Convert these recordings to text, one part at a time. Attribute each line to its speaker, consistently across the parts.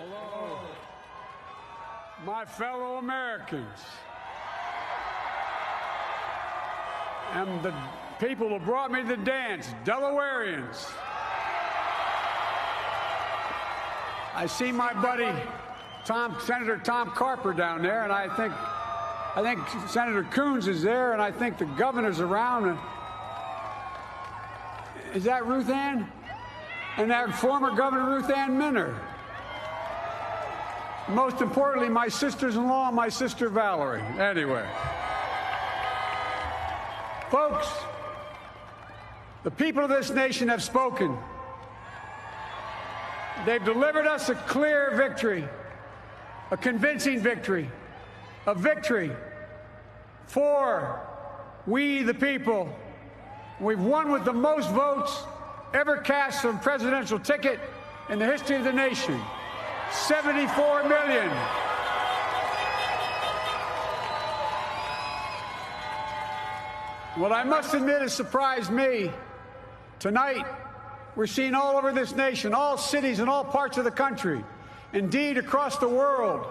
Speaker 1: Hello, my fellow Americans, and the people who brought me to the dance, Delawareans. I see my buddy Senator Tom Carper down there, and I think Senator Coons is there, and I think the governor's around. Is that Ruth Ann? And that former Governor Ruth Ann Minner. Most importantly, my sisters-in-law and my sister Valerie. Anyway. Folks, the people of this nation have spoken. They've delivered us a clear victory, a convincing victory, a victory for we the people. We've won with the most votes ever cast on a presidential ticket in the history of the nation. 74 million. What I must admit has surprised me. Tonight, we're seeing all over this nation, all cities and all parts of the country, indeed across the world,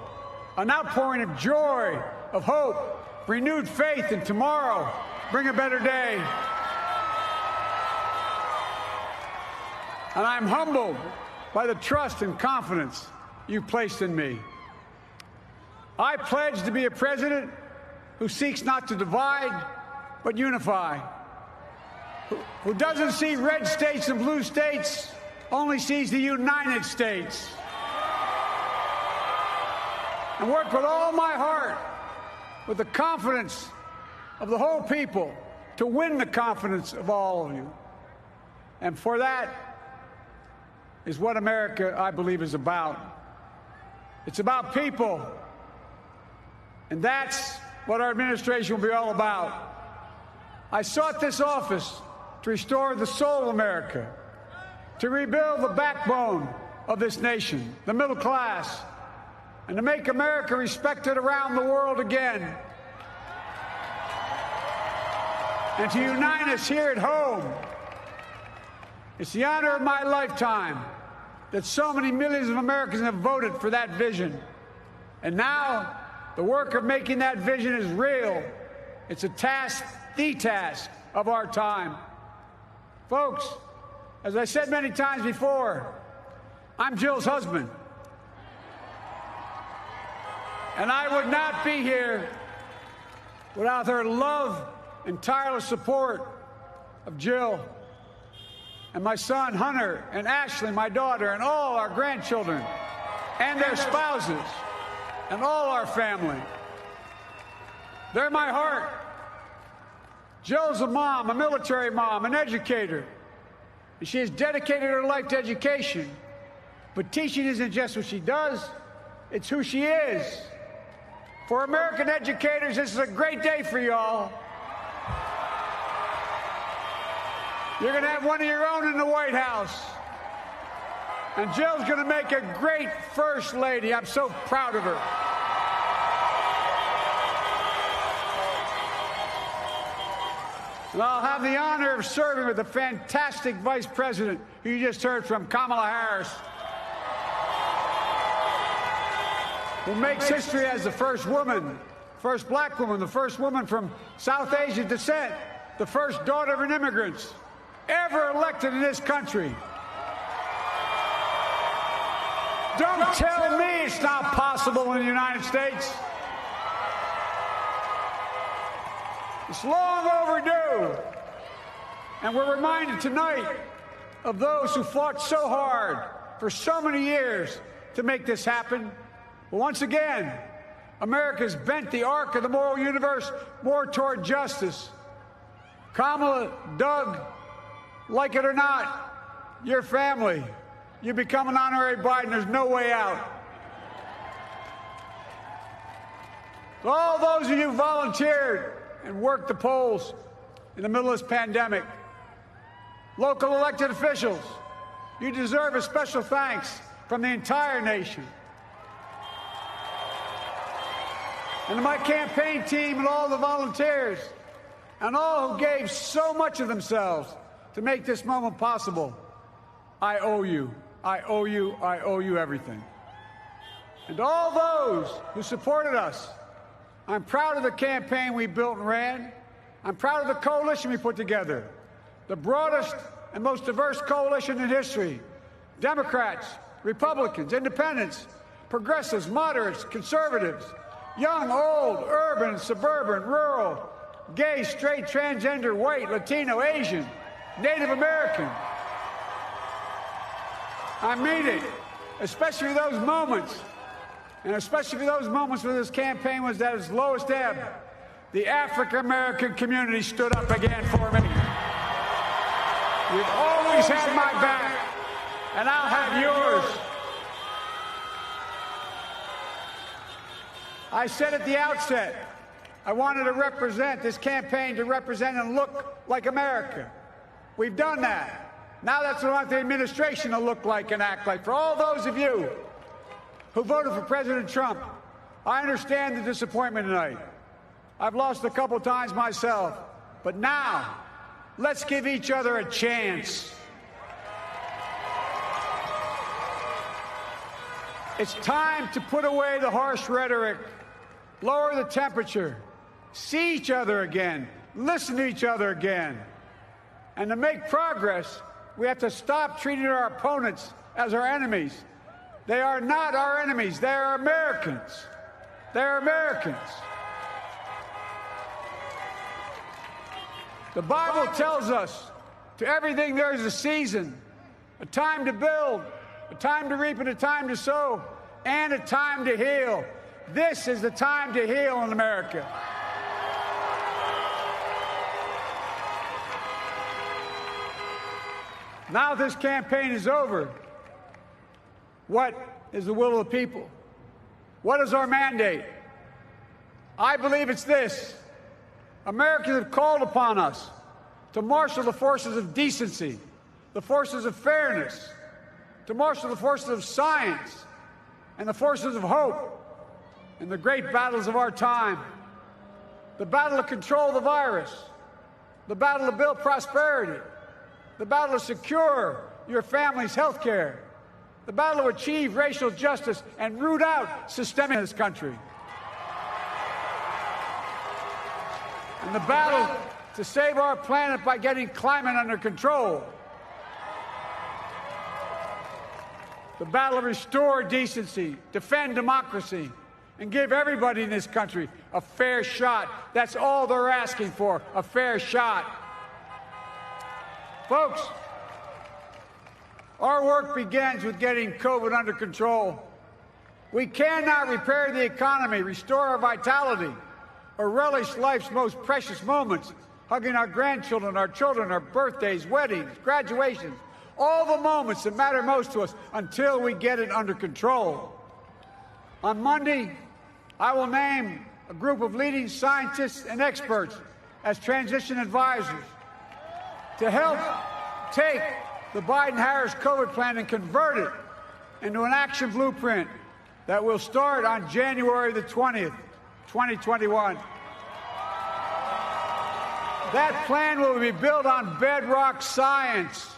Speaker 1: an outpouring of joy, of hope, renewed faith in tomorrow, bring a better day. And I'm humbled by the trust and confidence you've placed in me. I pledge to be a president who seeks not to divide, but unify, who doesn't see red states and blue states, only sees the United States, and work with all my heart, with the confidence of the whole people, to win the confidence of all of you. And for that is what America, I believe, is about. It's about people. And that's what our administration will be all about. I sought this office to restore the soul of America, to rebuild the backbone of this nation, the middle class, and to make America respected around the world again, and to unite us here at home. It's the honor of my lifetime that so many millions of Americans have voted for that vision. And now, the work of making that vision is real. It's a task, the task of our time. Folks, as I said many times before, I'm Jill's husband. And I would not be here without her love and tireless support of Jill and my son Hunter and Ashley, my daughter, and all our grandchildren and their spouses and all our family. They're my heart. Jill's a mom, a military mom, an educator. And she has dedicated her life to education. But teaching isn't just what she does, it's who she is. For American educators, this is a great day for y'all. You're going to have one of your own in the White House. And Jill's going to make a great First Lady. I'm so proud of her. And I'll have the honor of serving with the fantastic Vice President who you just heard from, Kamala Harris, who makes history as the first woman, first black woman, the first woman from South Asian descent, the first daughter of an immigrant ever elected in this country. Don't tell me it's not possible in the United States. It's long overdue. And we're reminded tonight of those who fought so hard for so many years to make this happen. But once again, America's bent the arc of the moral universe more toward justice. Kamala, Doug, like it or not, your family, you become an honorary Biden, there's no way out. All those of you who volunteered and worked the polls in the middle of this pandemic, local elected officials, you deserve a special thanks from the entire nation. And to my campaign team and all the volunteers and all who gave so much of themselves to make this moment possible, I owe you. I owe you. I owe you everything. And to all those who supported us, I'm proud of the campaign we built and ran. I'm proud of the coalition we put together, the broadest and most diverse coalition in history. Democrats, Republicans, independents, progressives, moderates, conservatives, young, old, urban, suburban, rural, gay, straight, transgender, white, Latino, Asian, Native American. I mean it, especially those moments, and especially for those moments when this campaign was at its lowest ebb. The African-American community stood up again for me. You've always had my back, and I'll have yours. I said at the outset, I wanted to represent this campaign to represent and look like America. We've done that. Now that's what I want the administration to look like and act like. For all those of you who voted for President Trump, I understand the disappointment tonight. I've lost a couple times myself. But now, let's give each other a chance. It's time to put away the harsh rhetoric, lower the temperature, see each other again, listen to each other again. And to make progress, we have to stop treating our opponents as our enemies. They are not our enemies. They are Americans. They're Americans. The Bible tells us, to everything there is a season, a time to build, a time to reap and a time to sow, and a time to heal. This is the time to heal in America. Now this campaign is over. What is the will of the people? What is our mandate? I believe it's this. Americans have called upon us to marshal the forces of decency, the forces of fairness, to marshal the forces of science and the forces of hope in the great battles of our time. The battle to control the virus, the battle to build prosperity, the battle to secure your family's health care, the battle to achieve racial justice and root out systemic in this country, and the battle to save our planet by getting climate under control, the battle to restore decency, defend democracy, and give everybody in this country a fair shot. That's all they're asking for, a fair shot. Folks, our work begins with getting COVID under control. We cannot repair the economy, restore our vitality, or relish life's most precious moments, hugging our grandchildren, our children, our birthdays, weddings, graduations, all the moments that matter most to us until we get it under control. On Monday, I will name a group of leading scientists and experts as transition advisors to help take the Biden-Harris COVID plan and convert it into an action blueprint that will start on January the 20th, 2021. That plan will be built on bedrock science.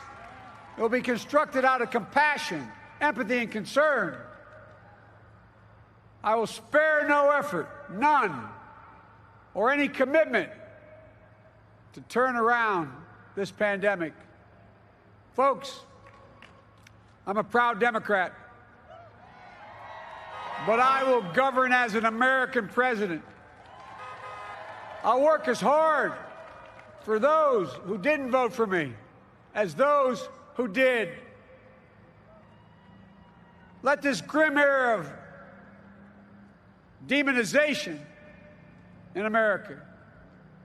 Speaker 1: It will be constructed out of compassion, empathy, and concern. I will spare no effort, none, or any commitment to turn around this pandemic. Folks, I'm a proud Democrat, but I will govern as an American president. I'll work as hard for those who didn't vote for me as those who did. Let this grim era of demonization in America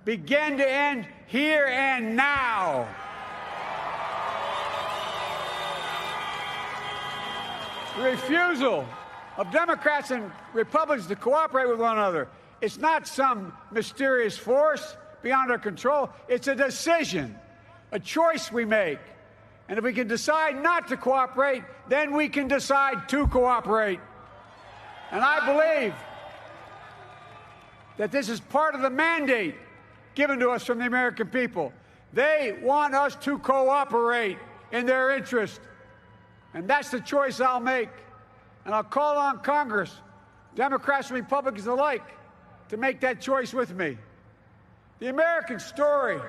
Speaker 1: begin to end here and now. The refusal of Democrats and Republicans to cooperate with one another, it's not some mysterious force beyond our control. It's a decision, a choice we make. And if we can decide not to cooperate, then we can decide to cooperate. And I believe that this is part of the mandate given to us from the American people. They want us to cooperate in their interest. And that's the choice I'll make. And I'll call on Congress, Democrats and Republicans alike, to make that choice with me. The American story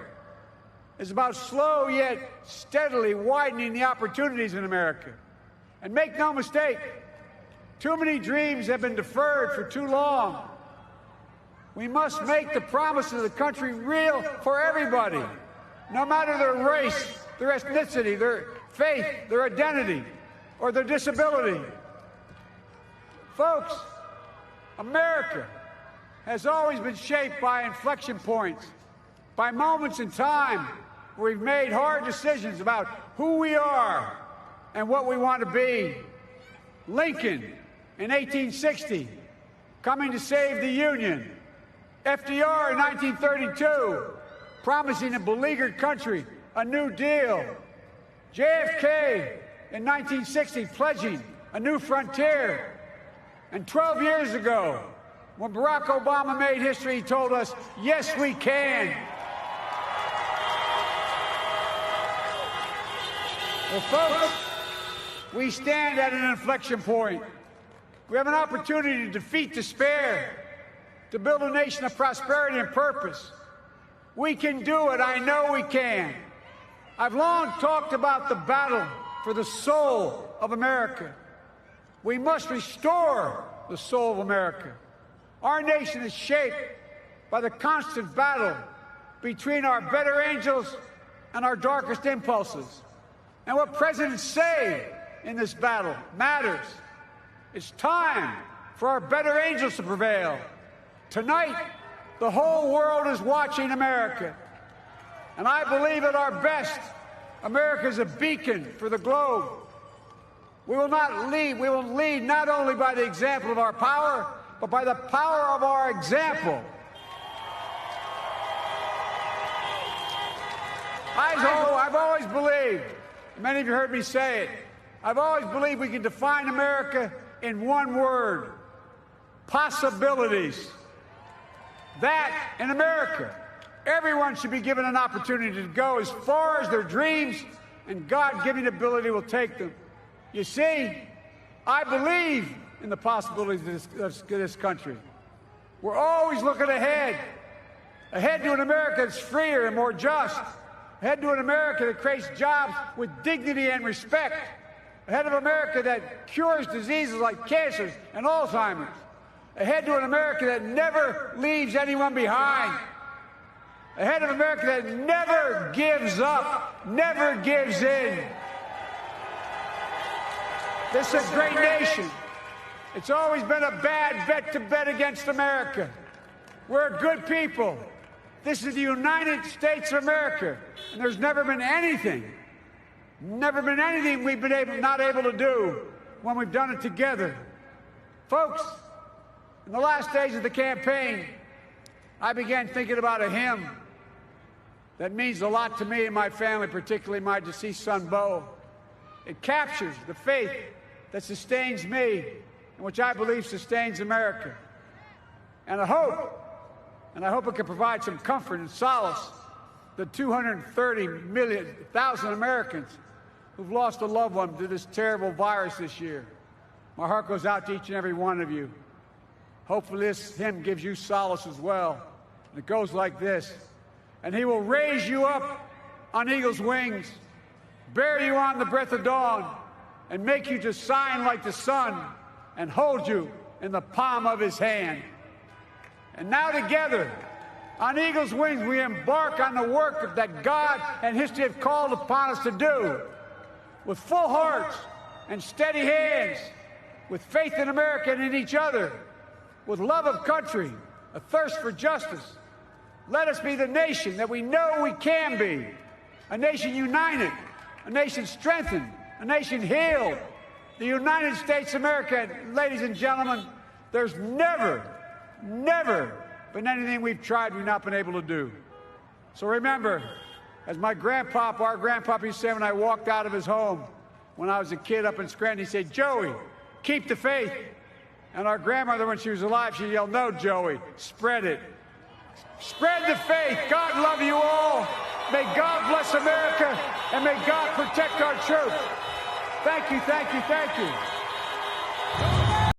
Speaker 1: is about slow yet steadily widening the opportunities in America. And make no mistake, too many dreams have been deferred for too long. We must make the promises of the country real for everybody, no matter their race, their ethnicity, their faith, their identity, or their disability. Folks, America has always been shaped by inflection points, by moments in time where we've made hard decisions about who we are and what we want to be. Lincoln in 1860, coming to save the Union. FDR in 1932, promising a beleaguered country a new deal. JFK in 1960, pledging a new frontier. And 12 years ago, when Barack Obama made history, he told us, yes, we can. Well, folks, we stand at an inflection point. We have an opportunity to defeat despair, to build a nation of prosperity and purpose. We can do it. I know we can. I've long talked about the battle for the soul of America. We must restore the soul of America. Our nation is shaped by the constant battle between our better angels and our darkest impulses. And what presidents say in this battle matters. It's time for our better angels to prevail. Tonight, the whole world is watching America. And I believe at our best, America is a beacon for the globe. We will lead not only by the example of our power, but by the power of our example. I've always believed, many of you heard me say it, I've always believed we can define America in one word: possibilities. That, in America, everyone should be given an opportunity to go as far as their dreams and God-given ability will take them. You see, I believe in the possibilities of this country. We're always looking ahead to an America that's freer and more just, ahead to an America that creates jobs with dignity and respect, ahead of America that cures diseases like cancer and Alzheimer's, ahead to an America that never leaves anyone behind, ahead of America that never gives up, never gives in. This is a great nation. It's always been a bad bet to bet against America. We're good people. This is the United States of America, and there's never been anything we've been not able to do when we've done it together. Folks, in the last days of the campaign, I began thinking about a hymn that means a lot to me and my family, particularly my deceased son, Bo. It captures the faith that sustains me and which I believe sustains America. And I hope it can provide some comfort and solace to 230,000 Americans who've lost a loved one to this terrible virus this year. My heart goes out to each and every one of you. Hopefully this hymn gives you solace as well. And it goes like this: and he will raise you up on eagle's wings, bear you on the breath of dawn, and make you to shine like the sun, and hold you in the palm of his hand. And now together, on eagle's wings, we embark on the work that God and history have called upon us to do, with full hearts and steady hands, with faith in America and in each other, with love of country, a thirst for justice. Let us be the nation that we know we can be, a nation united, a nation strengthened, a nation healed. The United States of America, ladies and gentlemen, there's never been anything we've tried we've not been able to do. So remember, as our grandpapa used to say when I walked out of his home when I was a kid up in Scranton, he said, "Joey, keep the faith." And our grandmother, when she was alive, she yelled, "No, Joey, spread it. Spread the faith. God love you all. May God bless America, and may God protect our troops." Thank you, thank you, thank you.